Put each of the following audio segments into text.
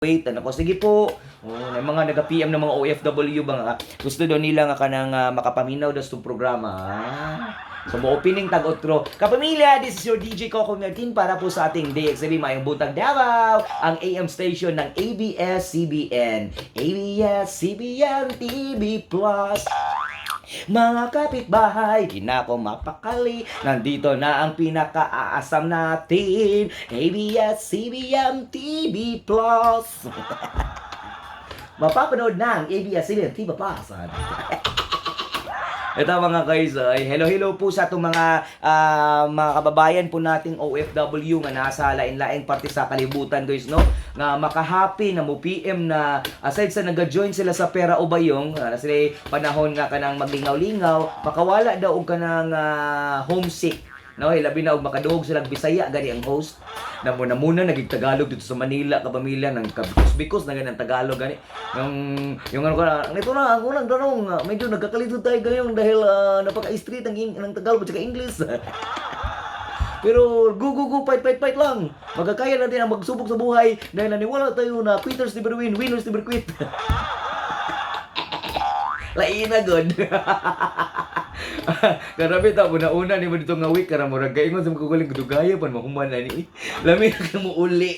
wait, ano ko, sige po. May mga nag-PM ng mga OFW ba nga, gusto daw nila nga kanang makapaminaw daw sa programa. So, mo opening tag-otro. Kapamilya, this is your DJ Coco Martin para po sa ating DXB Mayong Buntag Davao, ang AM station ng ABS-CBN. ABS-CBN TV Plus. Mga kapitbahay, di na ako mapakali. Nandito na ang pinaka-aasam natin, ABS-CBN TV Plus. Mapapanood na ang ABS-CBN TV Plus. Ito mga guys, hello po sa itong mga kababayan po nating OFW nga nasa lain-laing parte sa kalibutan guys, no? Nga makahappy na mo PM na aside sa nag-join sila sa Pera o Bayong, na sila panahon nga kanang maglingaw-lingaw, makawala daw og kanang homesick. No, labi na og makaduog sila Bisaya gani ang host. Na muna naging Tagalog dito sa Manila kapamilya ng bikos na ganyan Tagalog gani. Yung ano ko na, ito na ang unang tanong, medyo nagkakalito tayo ngayon dahil napaka-street ang Tagalog at English. Pero go fight lang. Magkakaya natin ang magsubok sa buhay dahil naniwala tayo na quitters never win, winners never quit. Lain na good. Karabi ta una ni mo dito nga week kara murag gaingon sa magkuguling gudugaya pan mahuman na ni. Lami na mo uli.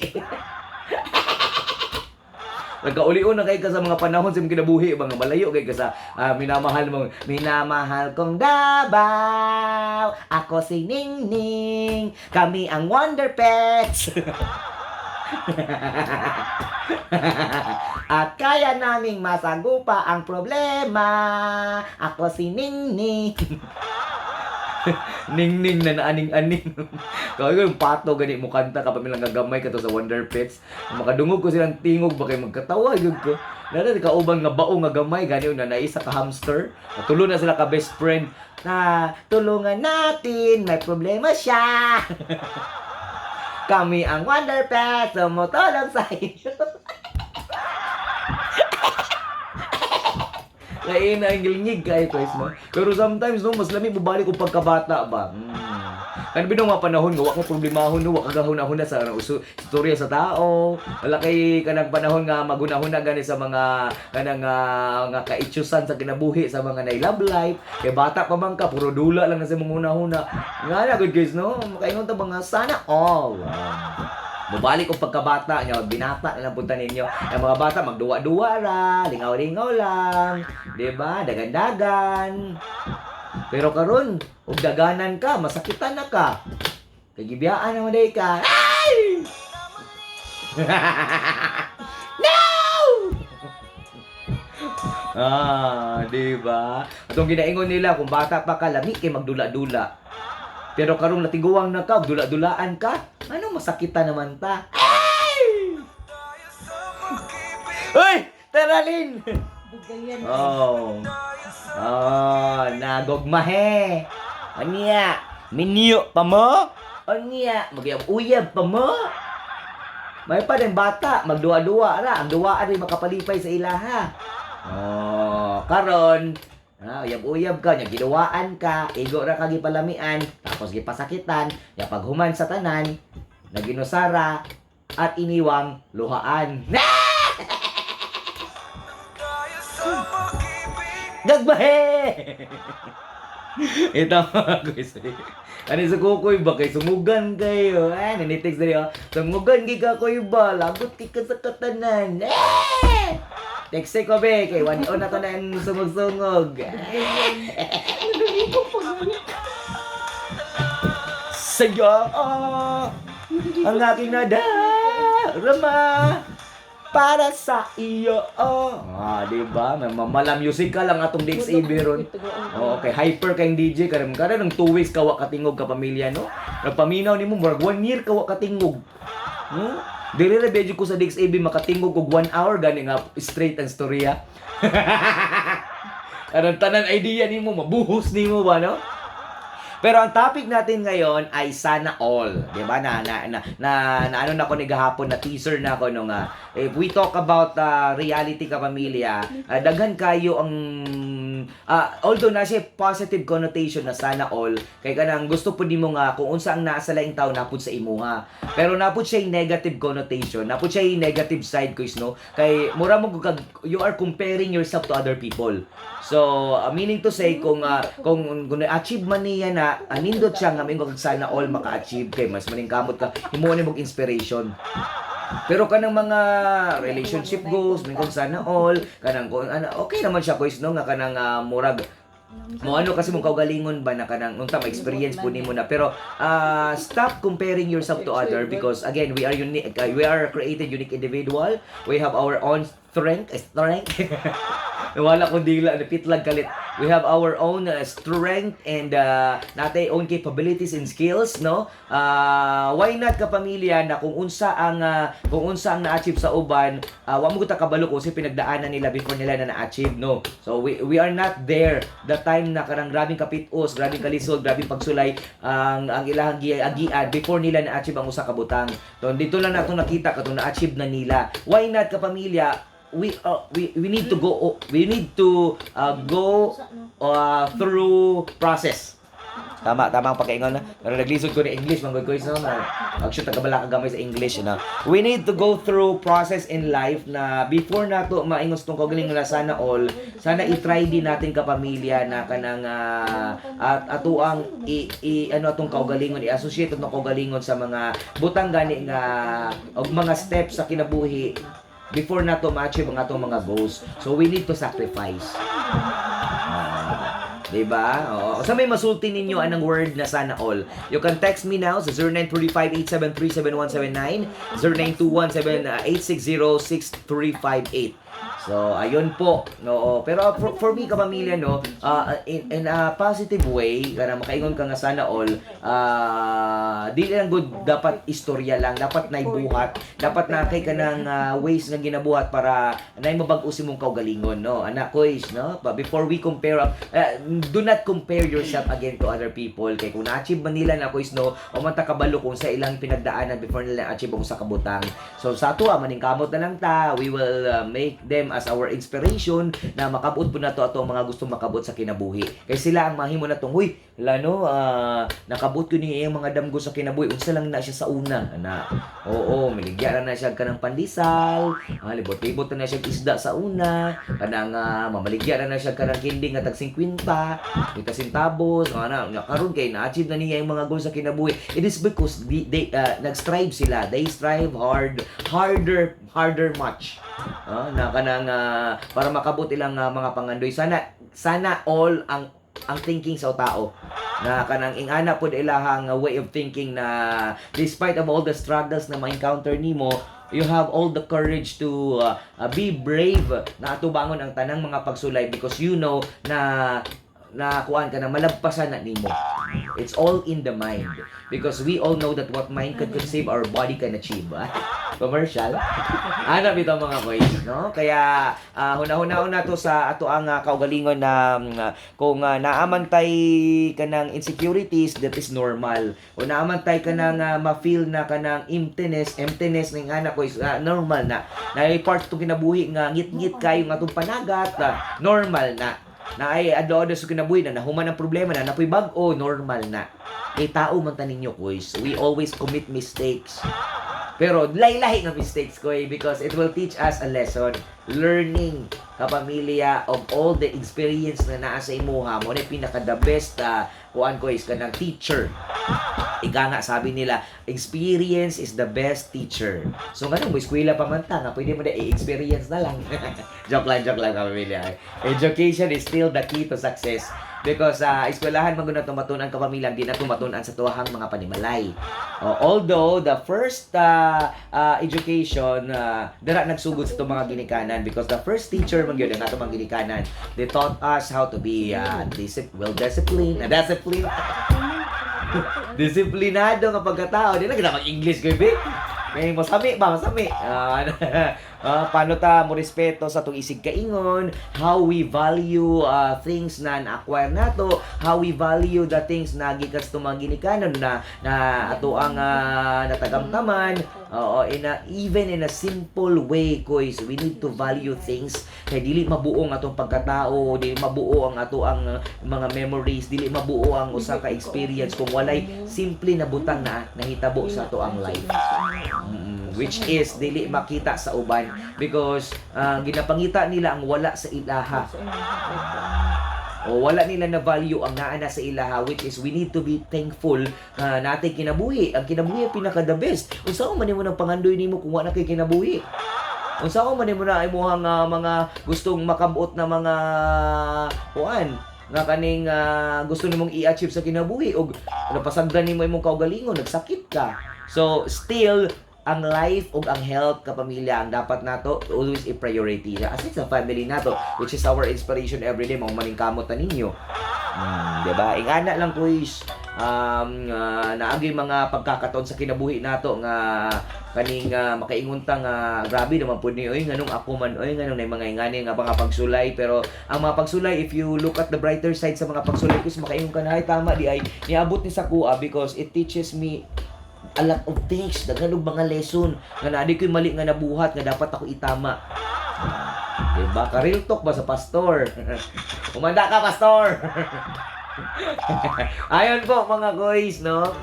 Nagkauli-un na kay ka sa mga panahon sa kinabuhi mga malayo kay ka sa minamahal kong Davao. Ako si Ningning. Kami ang Wonder Pets. At kaya naming masagupa ang problema. Ako si Ningning. Ningning na naaning-aning. Kaya yung pato gani mo kanta kapag milang gagamay ka to sa Wonder Pets. Makadungog ko silang tingog ba kay magkatawa yun ko. Nada ka uban nga bao nga gamay gani na naisa ka hamster. Tulo na sila ka best friend. Tulungan natin, may problema siya. Kami ang Wonder Pets, sumutulong sa inyo. Lain na ang gilingig kayo, guys, no? Pero sometimes, no, mas lami bubalik kung pagkabata ba? Kan binong mga panahon nga wala problemahon no, wala gahuna-huna sa istorya sa tao. Wala kay kanang panahon nga maguna-huna gani sa mga kanang nga kaitsusan sa kinabuhi sa mga love life. Kay bata pa man ka, puro dula lang na sa mga huna-huna. Nga na good guys, no? Makaingon ta mga sana all. Mabalik ko pagkabata niya, binata na lang punta ninyo. Ang mga bata magduwa-duwa ra, lingaw-lingaw lang. 'Di ba? Dagan-dagan. Pero karon, ug daganan ka, masakitan na ka. Kay gibiyaan naman day ka. Ay! No! Di ba? Atong ginaingon nila kung bata pa ka, lami kay magdula-dula. Pero karon natiguang na ka, dula-dulaan ka. Ano masakitan naman ta? Ay! Hoy! Teralin! Nagogmahe. Anya, minyo pa mo? Anya, magyab-uyab pa mo? May pa din bata, magduwa-duwa ra. Ang duwaan rin makapalipay sa ilaha. Karon, uyab-uyab ka, nya giduwaan ka, igo ra ka gipalamian, tapos gipasakitan, nya paghuman sa tanan, naginusara at iniwang luhaan. Gagbahe! Ito mga guys. Ano sa kukoy ba? Kay sumugan kayo. Nanitext na rin. Sumugan ka koy ba? Lagot ka sa katanan. Text ko be. Kay 1-on na to na ang sumug-sungog. Saya ang aking nadarama para sa iyo. Diba? Mamala musical lang atong DXAB ron. Okay, hyper kayong DJ karon ng 2 weeks kawa katingog ka pamilya, no? Nagpaminaw nimo murag 1 year kawa katingog. No? Dili ra bedyo ko sa DXAB makatingog og 1 hour gani nga straight ang storya. Anong tanan idea nimo mabuhos nimo ba, no? Pero ang topic natin ngayon ay sana all, 'di ba? Na ano na ko ni gahapon na teaser na ko nung if we talk about reality ka pamilya, daghan kayo ang although na siya positive connotation na sana all, kay kanang gusto po nimo nga kung unsa ang naa sa laing tao napud sa imuha. Pero napud siya yung negative connotation, napud siya yung negative side ko no. Kay mura mo you are comparing yourself to other people. So, meaning to say kung achieve man niya na nindot siya nga mingo sana all maka-achieve kay mas maningkamot ka himo ni mog inspiration. Pero kanang mga relationship goals, mingon sana all, kanang okay naman siya guys no nga kanang murag mo ano kasi mong kaugalingon ba na kanang unta ma-experience po nimo na pero stop comparing yourself to other because again we are unique, we are a created unique individual, we have our own strength wala ko dila napitlag kalit. We have our own strength and natay own capabilities and skills no. Why not ka pamilya na kung unsa ang na-achieve sa uban, wa mo ta kabalo kung si pinagdaanan nila before nila na na-achieve no. So we are not there the time na karang grabing kapitos, grabing kalisod, grabing pagsulay ang ilahang giagian before nila na-achieve ang usa ka butang. So dito lang nato nakita katong na-achieve na nila. Why not ka pamilya? We need to go through process. Tama ang pagkaingon na. Pero naglisod ko ni English, manggod ko isa na. Actually, tagabala ka gamay sa English na. We need to go through process in life na before nato maingos tong kaugalingon na sana all, sana i-try din natin kapamilya na kanang ato ang atong kaugalingon, i-associate atong kaugalingon sa mga butang gani nga og mga steps sa kinabuhi before na to ma-achieve ang atong mga goals. So we need to sacrifice. Diba? Oo. Sa may masulti ninyo anong word na sana all. You can text me now sa 0935-873-7179, 0921-7860-6358. So, ayun po. No, pero for me, kapamilya, no, in a positive way, kana makaingon ka nga sana all, di lang good, dapat istorya lang, dapat naibuhat, dapat na kay ka ng ways nga ginabuhat para nay mabag-usi mong kaugalingon, no? Anak ko is, no? But before we compare, do not compare yourself again to other people. Kay kung na-achieve man nila na ko is, no, o man ta kabalo kung sa ilang pinagdaanan before nila achieve ang sa kabutang. So, sa ato, maningkamot na lang ta, we will make them as our inspiration na makabot po na to ato ang mga gustong makabot sa kinabuhi. Kay sila ang mahimo na tong, huy, lano, nakabot ko ni iyang mga damgo sa kinabuhi. Unsa lang na siya sa una, na. Oo, miligya na siya kanang pandesal, libot-libot na siya isda sa una, kanang mamaligya na siya kanang kindi nga tag 50, ita centavos, karon kay na-achieve na niya yung mga goals sa kinabuhi. It is because they nag-strive sila. They strive harder much. Na kanang para makabot ilang mga pangandoy. Sana all ang thinking sa tao na kanang ingana pod ilahang way of thinking na despite of all the struggles na ma-encounter nimo, you have all the courage to be brave na atubangon ang tanang mga pagsulay because you know na kuan ka na malagpasan na nimo. It's all in the mind because we all know that what mind can conceive, our body can achieve. Commercial. Ano bitaw mga boys, no? Kaya hunahuna to sa ato ang kaugalingon na kung naamantay kanang insecurities, that is normal. O naamantay kanang ma-feel na kanang emptiness ning anak ko is normal na. Na part to kinabuhi nga ngit-ngit kayo nga atong panagat, normal na. Na ay adlo-adlo sa kinabuhi na nahuman ang problema na napoy bag-o, normal na. Kay tao man ta ninyo guys, we always commit mistakes. Pero lahi-lahi nga mistakes ko because it will teach us a lesson. Learning kapamilya of all the experience na naa sa imuha mo na pinaka the best kuan ko is kanang teacher. Ika nga sabi nila, experience is the best teacher. So ganun mo eskwela pa man ta nga pwede mo na i-experience na lang. joke lang kapamilya. Education is still the key to success. Because eskwelahan man gud matunan ka pamilya, di na matunan sa tuwahang mga panimalay. Although the first education dira nagsugod sa mga ginikanan because the first teacher man gyud nga mga ginikanan, they taught us how to be disciplined. Disiplinado nga pagkatao. Di na kita mag-English ko, babe. May masami. Paano ta mo respeto sa itong isig kaingon, how we value things na na-acquire nato, how we value the things na gikas to mga ginikanon na ato ang natagamtaman. Even in a simple way, guys, we need to value things kay dili mabuo ang atong pagkatao, dili mabuo ang ato ang mga memories, dili mabuo ang usa ka experience kung walay simple na butang na nahitabo sa ato ang life. Which is dili makita sa uban because ginapangita nila ang wala sa ilaha. O wala nila na value ang naa na sa ilaha, which is we need to be thankful natin kinabuhi. Ang kinabuhi ang pinaka the best. Unsa man nimo nang pangandoy nimo kung wala kay kinabuhi? Unsa man nimo na imong mga gustong makabuot na mga kuan nga kaning gusto nimong i-achieve sa kinabuhi og napasagdan nimo imong kaugalingon, nagsakit ka. So still ang life ug ang health kapamilya ang dapat nato always i-priority. As sa family nato, which is our inspiration every day, mga maningkamot na ninyo. Diba? Ingana lang ko is naagi mga pagkakataon sa kinabuhi nato nga kaning makaingunta nga grabe naman pud ni oy nganong ako man oy nganong nay mga ingani nga mga pagsulay, pero ang mga pagsulay, if you look at the brighter side sa mga pagsulay kus makaingon ka na ay tama di ay niabot ni sa kuha because it teaches me a lot of things, daghan og mga lesson nga naadi ko'y mali nga nabuhat nga dapat ako itama. Diba? Ka-real talk ba sa pastor? Umanda ka, pastor! Ayon po mga guys, no?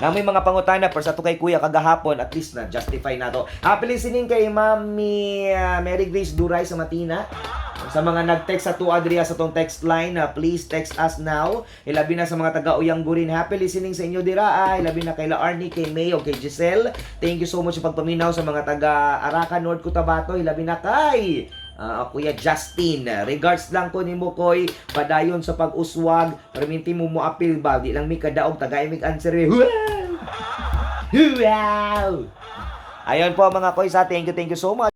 Na may mga pangutana pero sa to kay kuya kagahapon, at least na justify na to. Happy listening kay Mami Mary Grace Duray sa Matina. Sa mga nag-text sa Adria sa tong text line, please text us now. Ilabi na sa mga taga-Uyang Gurin. Happy listening sa inyo dira. Ilabi na kay La Arnie, kay May, o kay Giselle. Thank you so much sa pagpaminaw sa mga taga-Araca, North Cotabato. Ilabi na kay Kuya Justin. Regards lang ko ni mo koy padayon sa pag-uswag. Perminti mo mo appeal ba? Di lang mi kadaog tagay mig answer. Wow! Wow! Ayun po mga koy sa thank you so much.